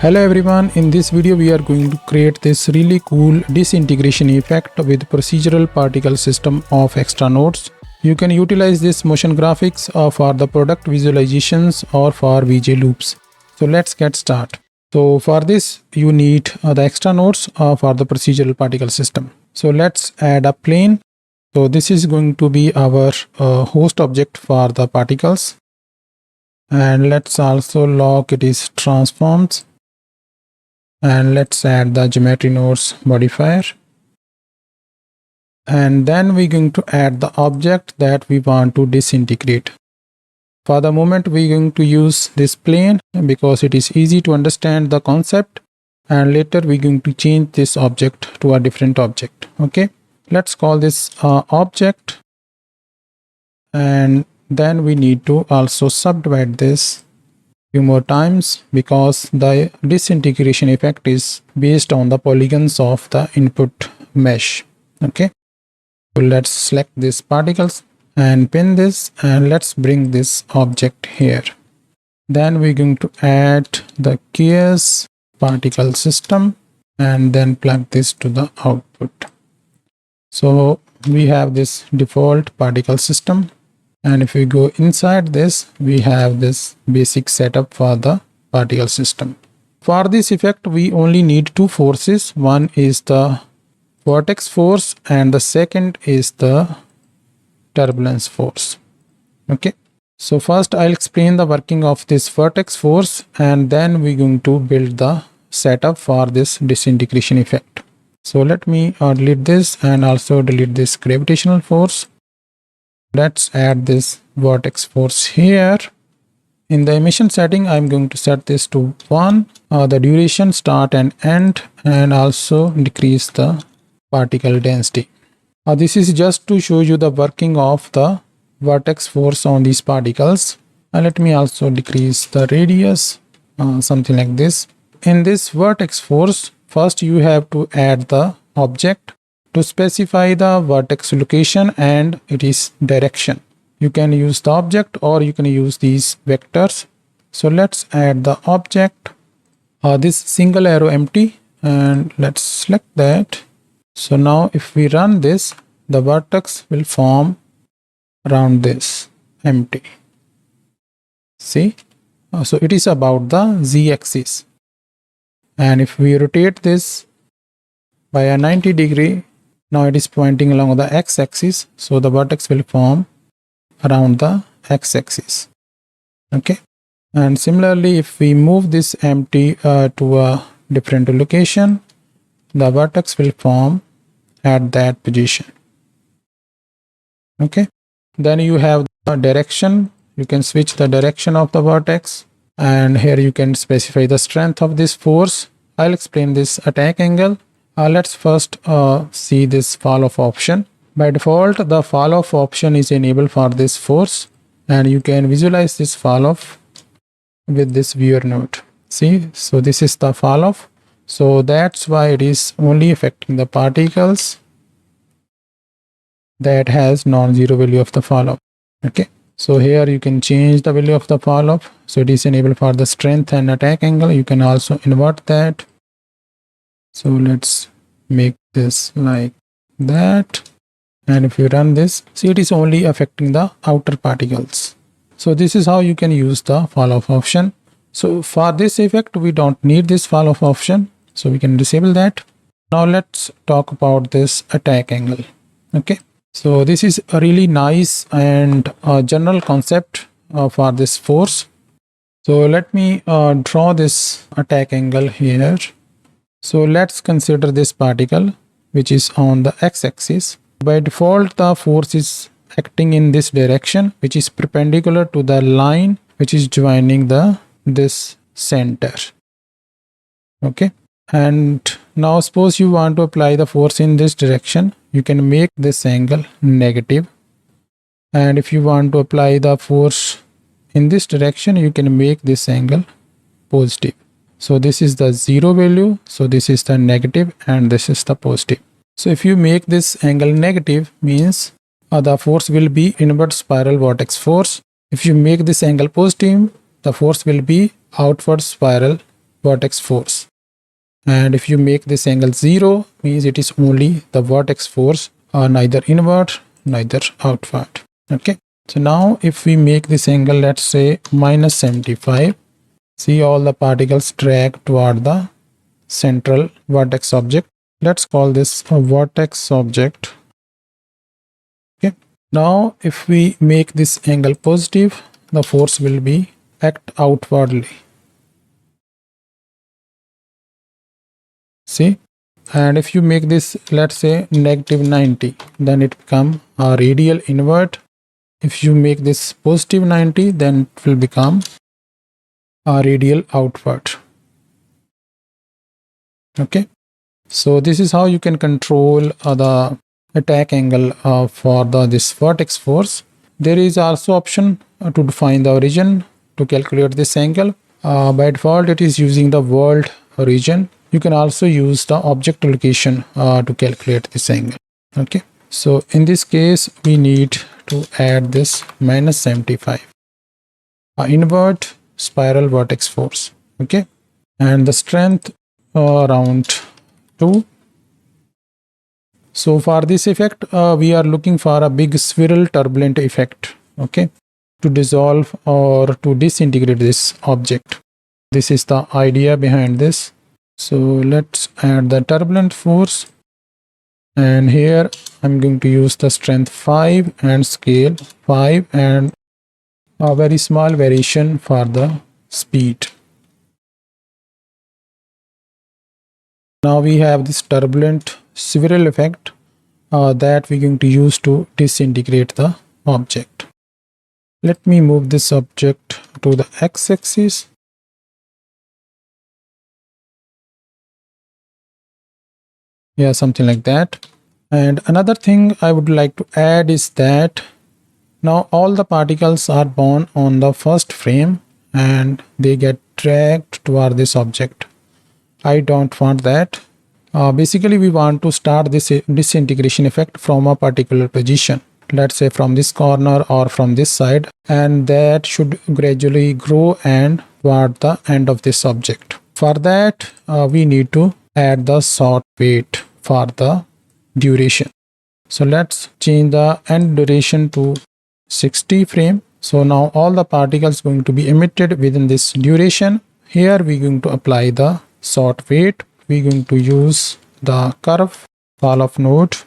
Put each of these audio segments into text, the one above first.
Hello everyone, in this video we are going to create this really cool disintegration effect with procedural particle system of extra nodes. You can utilize this motion graphics for the product visualizations or for VJ loops. So let's get started. So for this you need the extra nodes for the procedural particle system. So let's add a plane. So this is going to be our host object for the particles. And let's also lock it is transforms. And let's add the geometry nodes modifier, and then we're going to add the object that we want to disintegrate. For the moment we're going to use this plane because it is easy to understand the concept, and later we're going to change this object to a different object. Okay, let's call this object, and then we need to also subdivide this few more times because the disintegration effect is based on the polygons of the input mesh. Okay, so let's select these particles and pin this, and let's bring this object here. Then we're going to add the chaos particle system and then plug this to the output. So we have this default particle system, and if we go inside this, we have this basic setup for the particle system. For this effect, we only need two forces. One is the vortex force and the second is the turbulence force. Okay, so first I'll explain the working of this vortex force, and then we're going to build the setup for this disintegration effect. So let me delete this and also delete this gravitational force. Let's add this vortex force here. In the emission setting, I'm going to set this to 1, the duration, start and end, and also decrease the particle density. This is just to show you the working of the vortex force on these particles. Let me also decrease the radius, something like this. In this vortex force, first you have to add the object to specify the vertex location and its direction. You can use the object or you can use these vectors. So let's add the object, this single arrow empty, and let's select that. So now if we run this, the vertex will form around this empty. See, so it is about the z-axis, and if we rotate this by a 90-degree, now it is pointing along the x-axis, so the vertex will form around the x-axis. Okay, and similarly if we move this empty to a different location, the vertex will form at that position. Okay, then you have the direction. You can switch the direction of the vertex, and here you can specify the strength of this force. I'll explain this attack angle. Let's first see this fall off option. By default, the fall off option is enabled for this force, and you can visualize this fall off with this viewer node. See, so this is the fall off. So that's why it is only affecting the particles that has non-zero value of the fall off. Okay, so here you can change the value of the fall off. So it is enabled for the strength and attack angle. You can also invert that. So let's make this like that, and if you run this, see, it is only affecting the outer particles. So this is how you can use the fall off option. So for this effect we don't need this fall off option, so we can disable that. Now let's talk about this attack angle. Okay, so this is a really nice and general concept for this force. So let me draw this attack angle here. So let's consider this particle which is on the x-axis. By default, the force is acting in this direction, which is perpendicular to the line which is joining this center. Okay, and now suppose you want to apply the force in this direction, you can make this angle negative, and if you want to apply the force in this direction, you can make this angle positive. So this is the zero value, so this is the negative, and this is the positive. So if you make this angle negative, means the force will be inward spiral vortex force. If you make this angle positive, the force will be outward spiral vortex force. And if you make this angle 0, means it is only the vortex force, neither inward, neither outward. Okay. So now if we make this angle, let's say minus 75, see all the particles drag toward the central vortex object. Let's call this a vortex object. Okay. Now if we make this angle positive, the force will be act outwardly. See, and if you make this, let's say negative 90, then it become a radial inward. If you make this positive 90, then it will become a radial outward. Okay, so this is how you can control the attack angle for this vortex force. There is also option to define the origin to calculate this angle. By default, it is using the world origin. You can also use the object location to calculate this angle. Okay, so in this case, we need to add this minus 75, inward spiral vortex force. Okay, and the strength around 2. So for this effect, we are looking for a big swirl turbulent effect. Okay, to dissolve or to disintegrate this object. This is the idea behind this. So let's add the turbulent force, and here I'm going to use the strength 5 and scale 5 and a very small variation for the speed. Now we have this turbulent swirl effect that we're going to use to disintegrate the object. Let me move this object to the x-axis. Yeah, something like that. And another thing I would like to add is that now all the particles are born on the first frame and they get dragged toward this object. I don't want that. Basically, we want to start this disintegration effect from a particular position. Let's say from this corner or from this side, and that should gradually grow and toward the end of this object. For that, we need to add the short weight for the duration. So let's change the end duration to 60 frame. So now all the particles going to be emitted within this duration. Here we're going to apply the short weight. We're going to use the curve fall off node,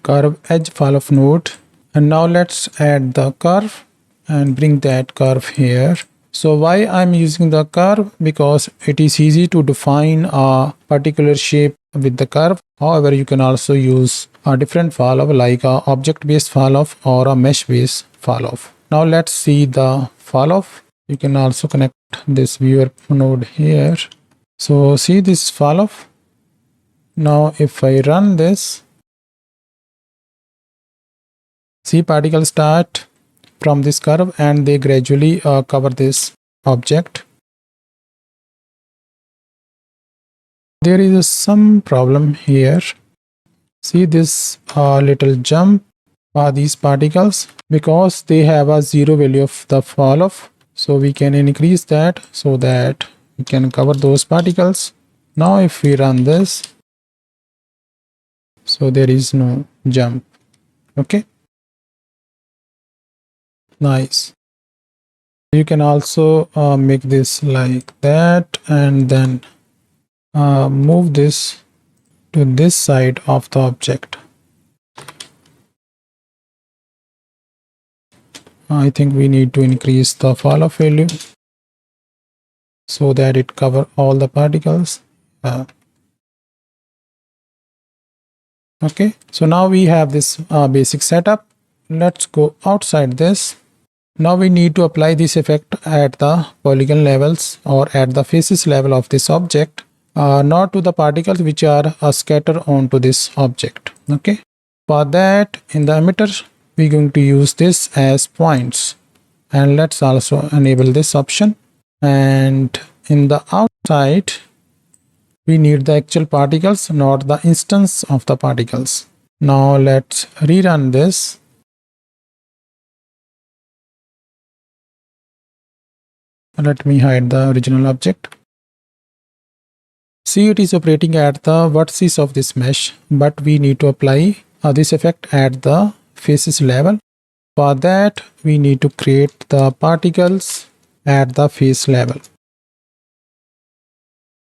curve edge fall off node, and now let's add the curve and bring that curve here. So why I'm using the curve? Because it is easy to define a particular shape with the curve. However, you can also use a different fall off like a object based fall off or a mesh based fall off. Now let's see the fall off. You can also connect this viewer node here. So see this fall off. Now if I run this, see particles start from this curve and they gradually cover this object. There is some problem here. See this little jump these particles, because they have a 0 value of the fall off. So we can increase that so that we can cover those particles. Now if we run this, so there is no jump. Okay, nice. You can also make this like that and then move this to this side of the object. I think we need to increase the fall off value so that it cover all the particles. Okay, so now we have this basic setup. Let's go outside this. Now we need to apply this effect at the polygon levels or at the faces level of this object, not to the particles which are scattered onto this object. Okay, for that in the emitter we're going to use this as points, and let's also enable this option. And in the outside we need the actual particles, not the instance of the particles. Now let's rerun this. Let me hide the original object. See, it is operating at the vertices of this mesh, but we need to apply this effect at the faces level. For that, we need to create the particles at the face level.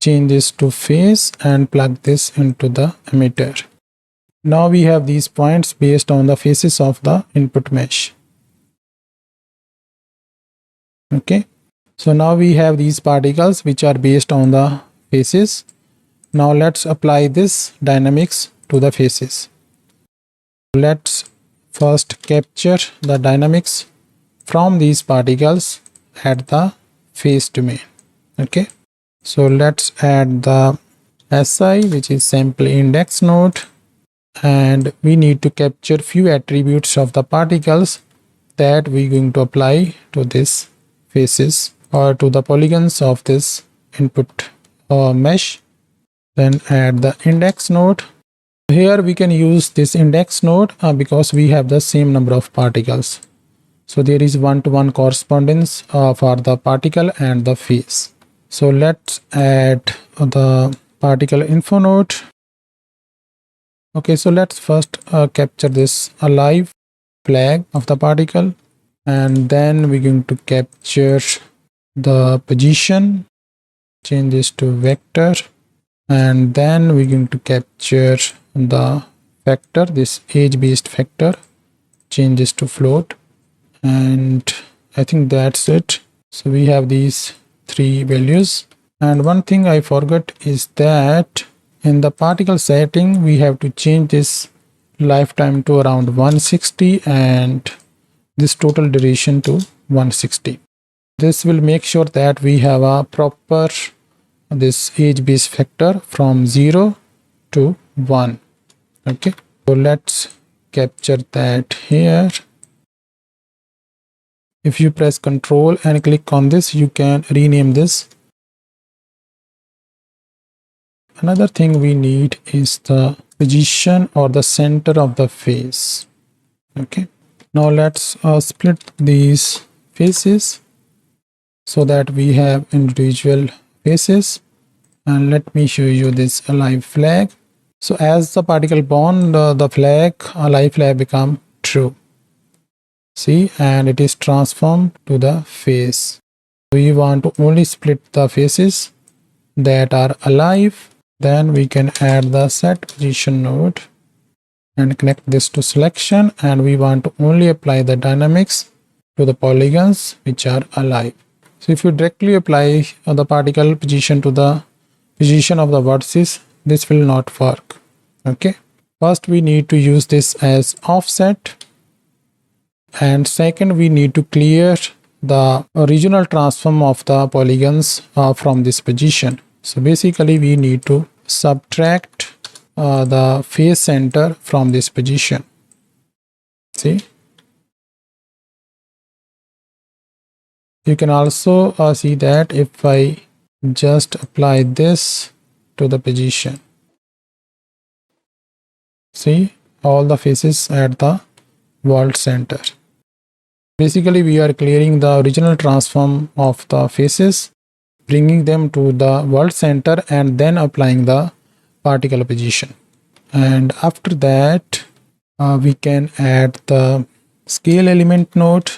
Change this to face and plug this into the emitter. Now we have these points based on the faces of the input mesh. Okay, so now we have these particles which are based on the faces. Now let's apply this dynamics to the faces. Let's first capture the dynamics from these particles at the face domain. Okay, so let's add the SI, which is sample index node, and we need to capture few attributes of the particles that we're going to apply to this faces or to the polygons of this input mesh. Then add the index node. Here we can use this index node because we have the same number of particles. So there is one-to-one correspondence for the particle and the face. So let's add the particle info node. Okay, so let's first capture this alive flag of the particle, and then we're going to capture the position, change this to vector, and then we're going to capture the factor, this age based factor, change this to float, and I think that's it. So we have these three values. And one thing I forgot is that in the particle setting we have to change this lifetime to around 160 and this total duration to 160. This will make sure that we have a proper this age base factor from 0 to 1. Okay, so let's capture that here. If you press Ctrl and click on this, you can rename this. Another thing we need is the position or the center of the face. Okay, now let's split these faces so that we have individual faces, and let me show you this alive flag. So as the particle born, the flag alive flag become true. See, and it is transformed to the face. We want to only split the faces that are alive. Then we can add the set position node and connect this to selection, and we want to only apply the dynamics to the polygons which are alive. So if you directly apply the particle position to the position of the vertices, this will not work. Okay, first we need to use this as offset, and second we need to clear the original transform of the polygons from this position. So basically we need to subtract the face center from this position. See, you can also see that if I just apply this to the position, see, all the faces at the world center. Basically we are clearing the original transform of the faces, bringing them to the world center, and then applying the particle position. And after that we can add the scale element node,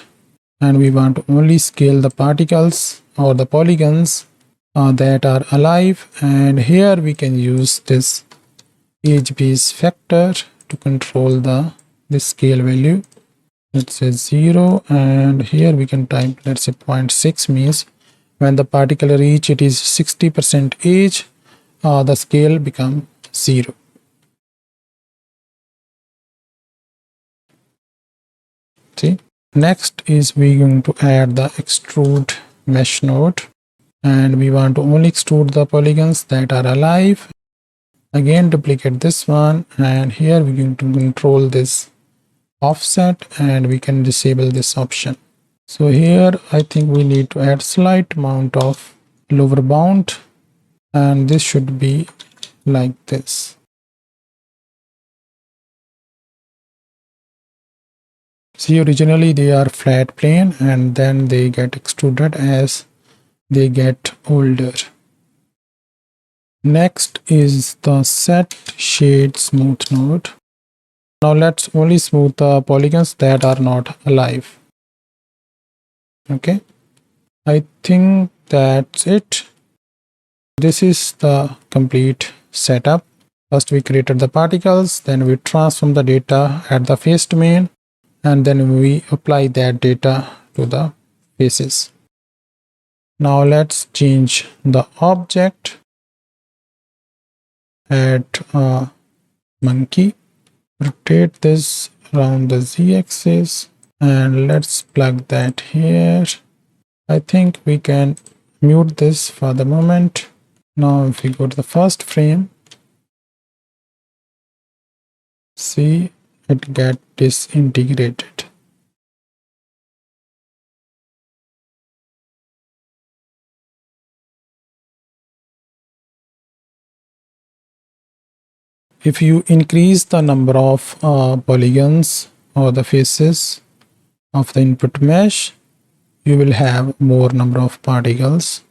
and we want to only scale the particles or the polygons that are alive, and here we can use this age base factor to control this scale value. Let's say 0, and here we can type, let's say 0.6, means when the particle reach it is 60% age, the scale become 0. See, next is we going to add the extrude mesh node, and we want to only extrude the polygons that are alive. Again duplicate this one, and here we're going to control this offset, and we can disable this option. So here I think we need to add slight amount of lower bound, and this should be like this. See, originally they are flat plane, and then they get extruded as they get older. Next is the set shade smooth node. Now let's only smooth the polygons that are not alive. Okay, I think that's it. This is the complete setup. First we created the particles, then we transform the data at the face domain, and then we apply that data to the faces. Now let's change the object, add a monkey, rotate this around the z-axis, and let's plug that here. I think we can mute this for the moment. Now if we go to the first frame, see it get disintegrated. If you increase the number of polygons or the faces of the input mesh, you will have more number of particles.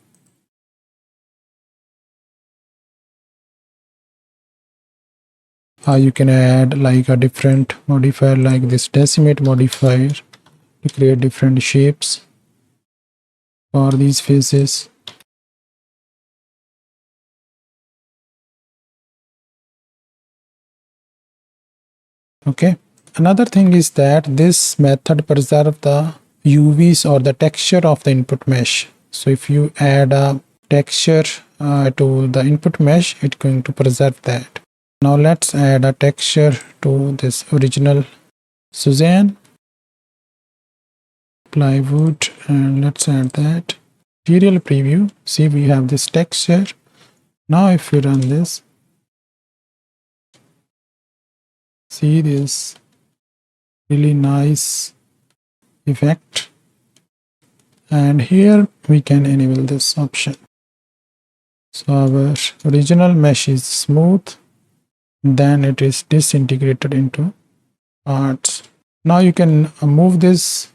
You can add like a different modifier like this decimate modifier to create different shapes for these faces. Okay, another thing is that this method preserves the UVs or the texture of the input mesh. So if you add a texture to the input mesh, it's going to preserve that. Now let's add a texture to this original Suzanne plywood, and let's add that. Material preview, see we have this texture. Now if you run this, see this really nice effect, and here we can enable this option. So our original mesh is smooth, then it is disintegrated into parts. Now you can move this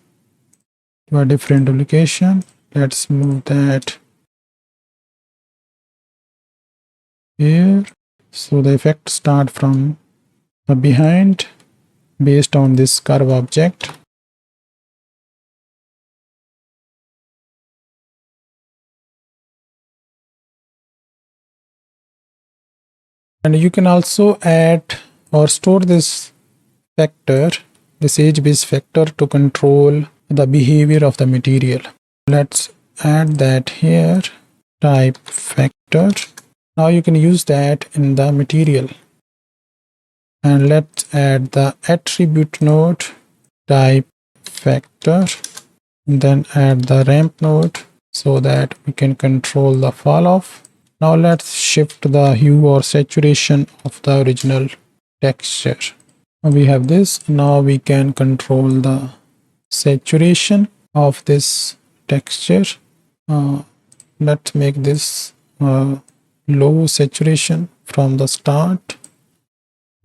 to a different location. Let's move that here. So the effect start from the behind based on this curve object. And you can also add or store this factor, this edge base factor, to control the behavior of the material. Let's add that here, type factor. Now you can use that in the material. And let's add the attribute node, type factor, and then add the ramp node so that we can control the fall off. Now let's shift the hue or saturation of the original texture. We have this. Now we can control the saturation of this texture. Let's make this low saturation from the start,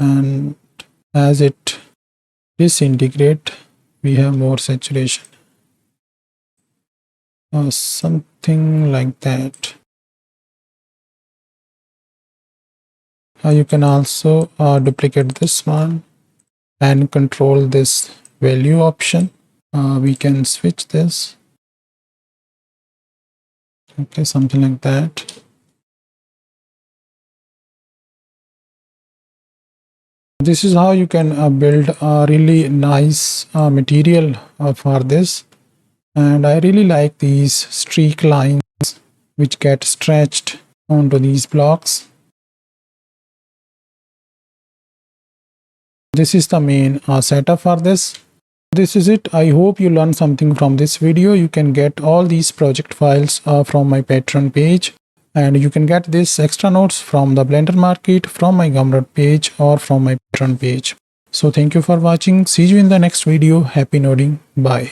and as it disintegrate, we have more saturation, something like that. You can also duplicate this one and control this value option. We can switch this. Okay, something like that. This is how you can build a really nice material for this. And I really like these streak lines which get stretched onto these blocks. This is the main setup for this. This is it. I hope you learned something from this video. You can get all these project files from my Patreon page, and you can get this extra notes from the Blender Market, from my Gumroad page, or from my Patreon page. So thank you for watching. See you in the next video. Happy noding. Bye.